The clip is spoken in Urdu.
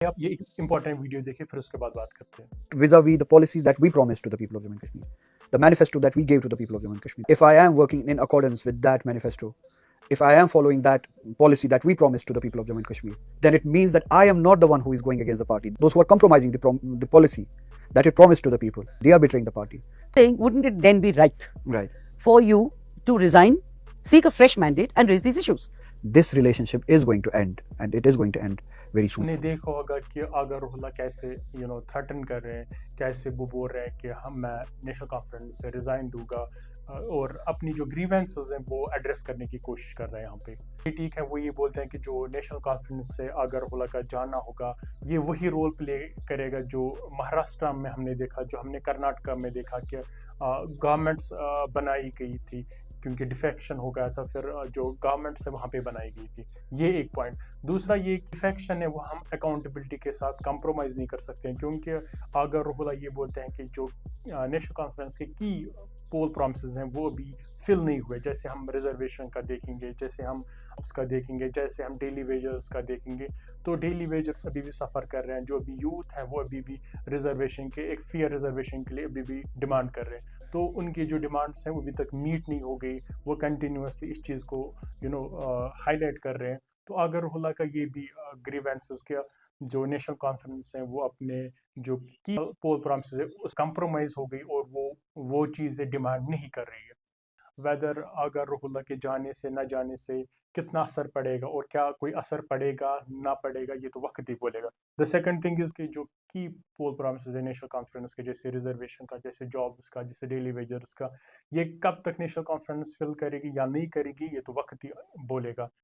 آپ یہ ایک امپورٹنٹ ویڈیو دیکھیں پھر اس کے بعد بات کرتے ہیں. vis-a-vis the policies that we promised to the people of Jammu and Kashmir, the manifesto that we gave to the people of Jammu and Kashmir. If I am working in accordance with that manifesto, if I am following that policy that we promised to the people of Jammu and Kashmir, then it means that I am not the one who is going against the party. Those who are compromising the policy that it promised to the people, they are betraying the party. Wouldn't it then be right Right. for you to resign, seek a fresh mandate, and raise these issues? This relationship is going to end, and it is going to end very soon. نے دیکھا ہوگا کہ آگر روح اللہ کیسے تھریٹن کر رہے ہیں, کیسے وہ بول رہے ہیں کہ میں نیشنل کانفرنس سے ریزائن دوں گا, اور اپنی جو گریونسز ہیں وہ ایڈریس کرنے کی کوشش کر رہے ہیں. یہاں پہ ٹھیک ہے, وہ یہ بولتے ہیں کہ جو نیشنل کانفرنس سے آگر روح اللہ کا جانا ہوگا یہ وہی رول پلے کرے گا جو مہاراشٹر میں ہم نے دیکھا, جو ہم نے کرناٹکا میں دیکھا کہ گورنمنٹس بنائی گئی تھی کیونکہ ڈیفیکشن ہو گیا تھا, پھر جو گورنمنٹس ہے وہاں پہ بنائی گئی تھی. یہ ایک پوائنٹ. دوسرا یہ ڈیفیکشن ہے وہ ہم اکاؤنٹیبلٹی کے ساتھ کمپرومائز نہیں کر سکتے ہیں, کیونکہ آگر روح اللہ یہ بولتے ہیں کہ جو نیشنل کانفرنس کے کی پول پرامسز ہیں وہ ابھی فل نہیں ہوئے. جیسے ہم ریزرویشن کا دیکھیں گے, جیسے ہم اس کا دیکھیں گے, جیسے ہم ڈیلی ویجرز کا دیکھیں گے, تو ڈیلی ویجرز ابھی بھی سفر کر رہے ہیں. جو ابھی یوتھ ہیں وہ ابھی بھی ریزرویشن کے, ایک فیئر ریزرویشن کے لیے ابھی بھی ڈیمانڈ کر رہے ہیں. تو ان کی جو ڈیمانڈس ہیں وہ ابھی تک میٹ نہیں ہو گئی, وہ کنٹینیوسلی اس چیز کو ہائی لائٹ کر رہے ہیں. تو آگر روح اللہ کا یہ بھی گریونسز کے جو نیشنل کانفرنس ہیں وہ اپنے جو کی پول پرامسز ہے اس کمپرومائز ہو گئی, اور وہ چیزیں ڈیمانڈ نہیں کر رہی ہے. ویدر آگر روح اللہ کے جانے سے نہ جانے سے کتنا اثر پڑے گا, اور کیا کوئی اثر پڑے گا نہ پڑے گا, یہ تو وقت ہی بولے گا. دا سیکنڈ تھنگ از کہ جو کی پول پرامسز ہے نیشنل کانفرنس کے, جیسے ریزرویشن کا, جیسے جابس کا, جیسے ڈیلی ویجرس کا, یہ کب تک نیشنل کانفرنس فل کرے گی یا نہیں کرے گی یہ تو وقت ہی بولے گا.